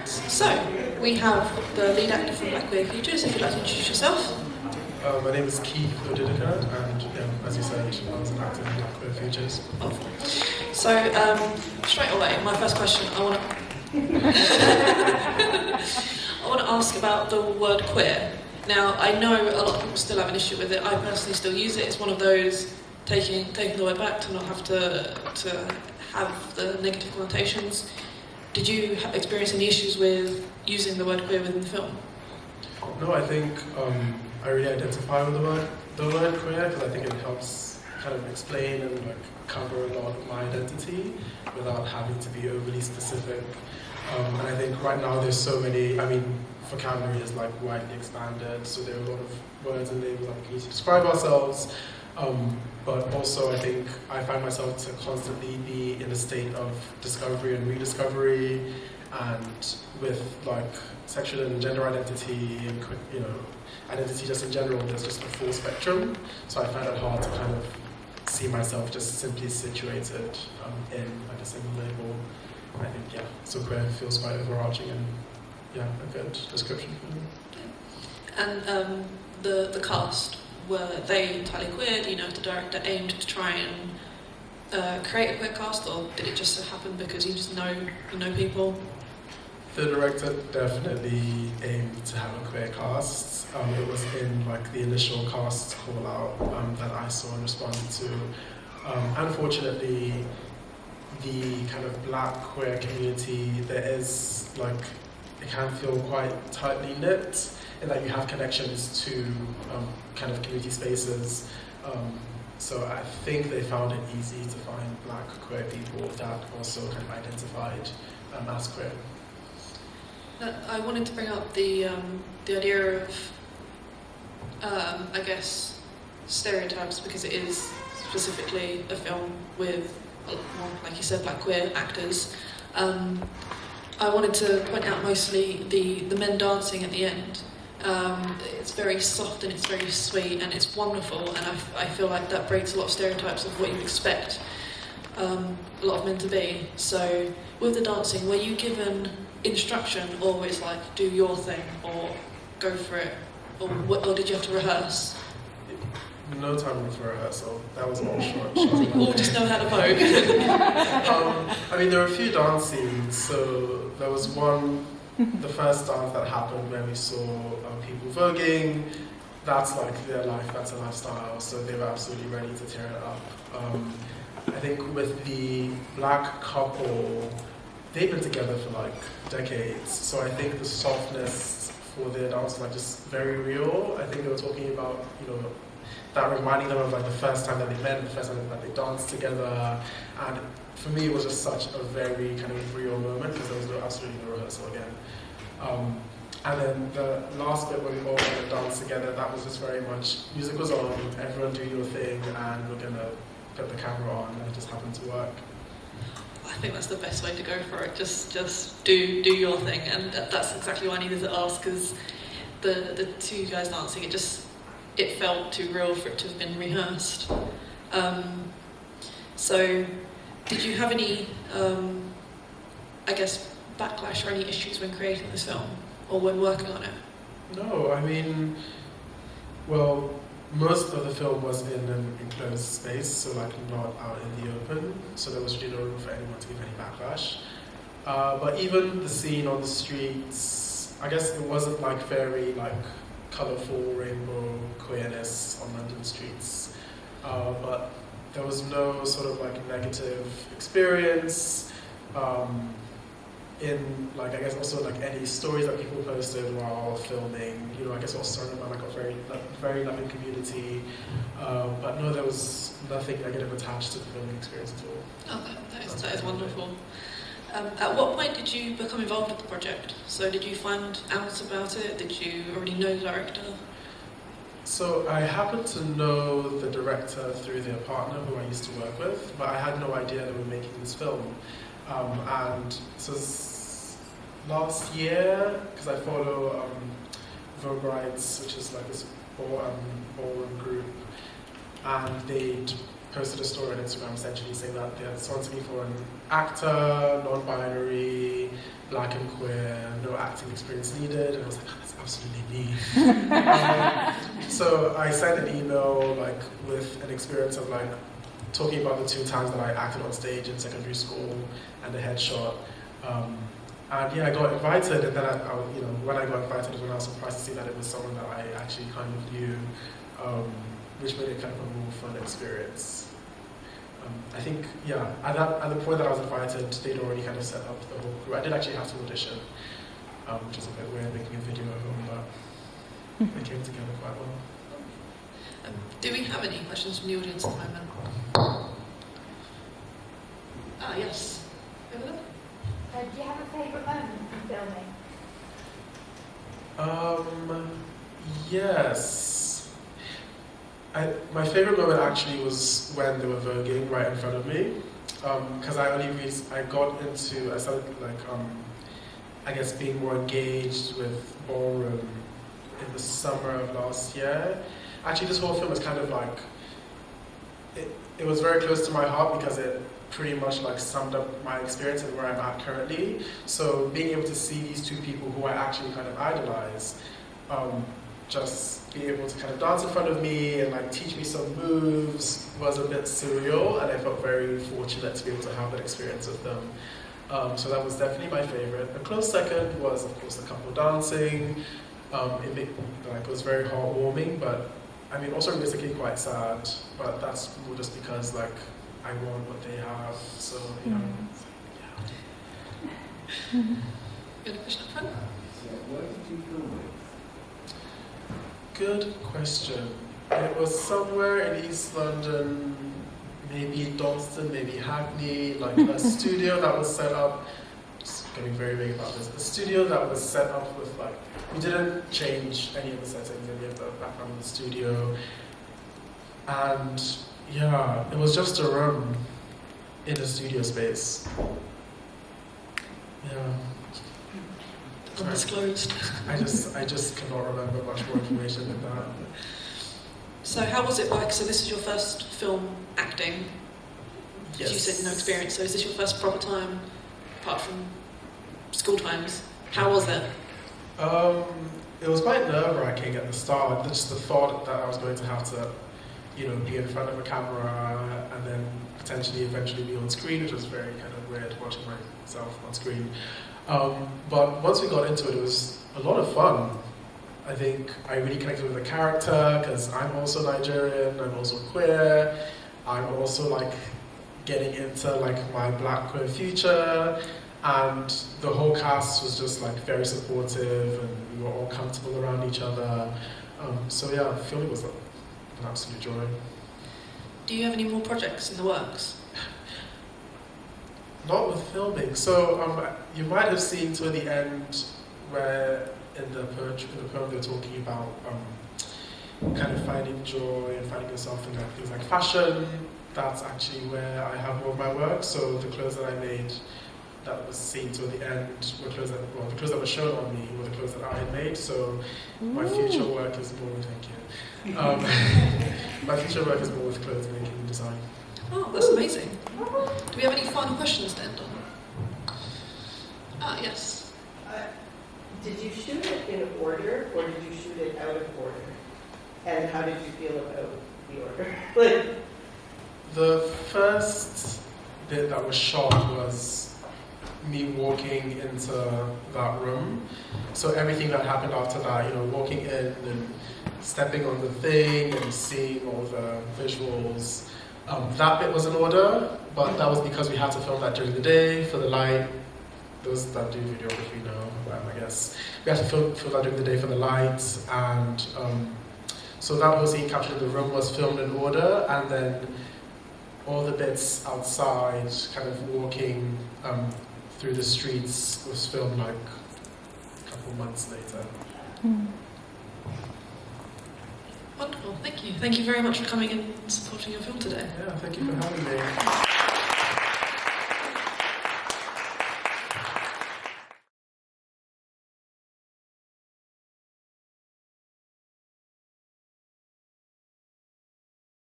So, we have the lead actor from Black Queer Futures. If you'd like to introduce yourself. My name is Keith Odidika, and as you said, I was an actor in Black Queer Futures. So, straight away, my first question, I want to ask about the word queer. Now, I know a lot of people still have an issue with it. I personally still use it. It's one of those taking the word back to not have to have the negative connotations. Did you experience any issues with using the word queer within the film? No, I think I really identify with the word queer because I think it helps kind of explain and cover a lot of my identity without having to be overly specific. And I think right now there's so many, vocabulary is widely expanded, so there are a lot of words and names we use to describe ourselves. But also I think I find myself to constantly be in a state of discovery and rediscovery, and with sexual and gender identity and identity just in general, there's just a full spectrum. So I find it hard to kind of see myself just simply situated in a single label. I think so queer feels quite overarching and a good description for me. And the cast, were they entirely queer? Do you know if the director aimed to try and create a queer cast, or did it just so happen because you just know people? The director definitely aimed to have a queer cast. It was in the initial cast call out that I saw and responded to. Unfortunately, the kind of Black queer community, there is it can feel quite tightly knit in that you have connections to kind of community spaces. So I think they found it easy to find Black queer people that also kind of identified as queer. I wanted to bring up the idea of, stereotypes, because it is specifically a film with, like you said, Black queer actors. I wanted to point out mostly the men dancing at the end. It's very soft and it's very sweet and it's wonderful, and I feel like that breaks a lot of stereotypes of what you expect a lot of men to be. So with the dancing, were you given instruction, or was do your thing or go for it, or did you have to rehearse? No time for rehearsal. That was all short. You all just know how to vote. There were a few dance scenes. So there was one, the first dance that happened where we saw people voguing. That's their life, that's a lifestyle. So they were absolutely ready to tear it up. I think with the Black couple, they've been together for decades. So I think the softness for their dance was just very real. I think they were talking about, that reminding them of the first time that they met, the first time that they danced together. And for me, it was just such a very kind of real moment because there was absolutely no rehearsal again. And then the last bit when we all went and danced together, that was just very much, music was on, everyone do your thing, and we're gonna put the camera on, and it just happened to work. I think that's the best way to go for it. Just do your thing, and that's exactly what I needed to ask, because the two guys dancing, it felt too real for it to have been rehearsed. So, did you have any, backlash or any issues when creating this film, or when working on it? No, most of the film was in an enclosed space, so not out in the open, so there was really no room for anyone to give any backlash. But even the scene on the streets, I guess it wasn't very colourful rainbow queerness on London streets, but there was no sort of negative experience in also any stories that people posted while filming. I guess also surrounded by a very loving community, but no, there was nothing negative attached to the filming experience at all. Oh, that is wonderful. At what point did you become involved with the project? So did you find out about it? Did you already know the director? So I happened to know the director through their partner who I used to work with, but I had no idea they were making this film. And so last year, because I follow Vogue Rights, which is this ballroom group, and they'd posted a story on Instagram essentially saying that they had sponsored me for an actor, non-binary, black and queer, no acting experience needed, and I was like, oh, that's absolutely me. So I sent an email like with an experience of like talking about the 2 times that I acted on stage in secondary school and the headshot. And yeah, I got invited, and then when I got invited was when I was surprised to see that it was someone that I actually kind of knew, which made it kind of a more fun experience. I think, yeah, at the point that I was invited, they'd already kind of set up the whole crew. I did actually have to audition, which was a bit weird, making a video at home, but it came together quite well. Do we have any questions from the audience at the moment? Yes. Over there? Do you have a favourite moment from filming? Yes. My favourite moment actually was when they were voguing right in front of me, because I started like I guess being more engaged with ballroom in the summer of last year. Actually, this whole film is kind of like it was very close to my heart because it pretty much like summed up my experience and where I'm at currently. So being able to see these 2 people who I actually kind of idolize, just be able to kind of dance in front of me and like teach me some moves was a bit surreal, and I felt very fortunate to be able to have that experience with them. So that was definitely my favorite. A close second was, of course, the couple dancing. It was very heartwarming, but I mean also realistically quite sad. But that's more just because like I want what they have. So you know. You had a question up front? Where did you film it? Good question. It was somewhere in East London, maybe Dalston, maybe Hackney, like a studio that was set up, just getting very vague about this, a studio that was set up with like, we didn't change any of the settings, any of the background of the studio, and yeah, it was just a room in a studio space. Yeah. Undisclosed. I just cannot remember much more information than that. So how was it like? So this is your first film acting? Yes. You said no experience, so is this your first proper time, apart from school times? How was it? It was quite nerve-wracking at the start, just the thought that I was going to have to, be in front of a camera and then potentially eventually be on screen, which was very kind of weird watching myself on screen. But once we got into it, it was a lot of fun. I think I really connected with the character because I'm also Nigerian, I'm also queer, I'm also like getting into like my black queer future, and the whole cast was just like very supportive and we were all comfortable around each other. So yeah, filming was an absolute joy. Do you have any more projects in the works? Not with filming. So you might have seen toward the end where in the poem they're talking about kind of finding joy and finding yourself in like things like fashion. That's actually where I have more of my work. So the clothes that I made that was seen toward the end were clothes that were shown on me were the clothes that I had made. So my future work is more, thank you. My future work is more with clothes making and design. Oh, that's amazing. Do we have any final questions to end on? Yes. Did you shoot it in order, or did you shoot it out of order? And how did you feel about the order? The first bit that was shot was me walking into that room. So everything that happened after that, walking in and stepping on the thing and seeing all the visuals, that bit was in order, but that was because we had to film that during the day for the light. Those that do videography know, I guess. We had to film that during the day for the lights, and so that whole scene captured in the room was filmed in order, and then all the bits outside, kind of walking through the streets, was filmed like a couple months later. Wonderful, thank you. Thank you very much for coming and supporting your film today. Yeah, thank you for having me.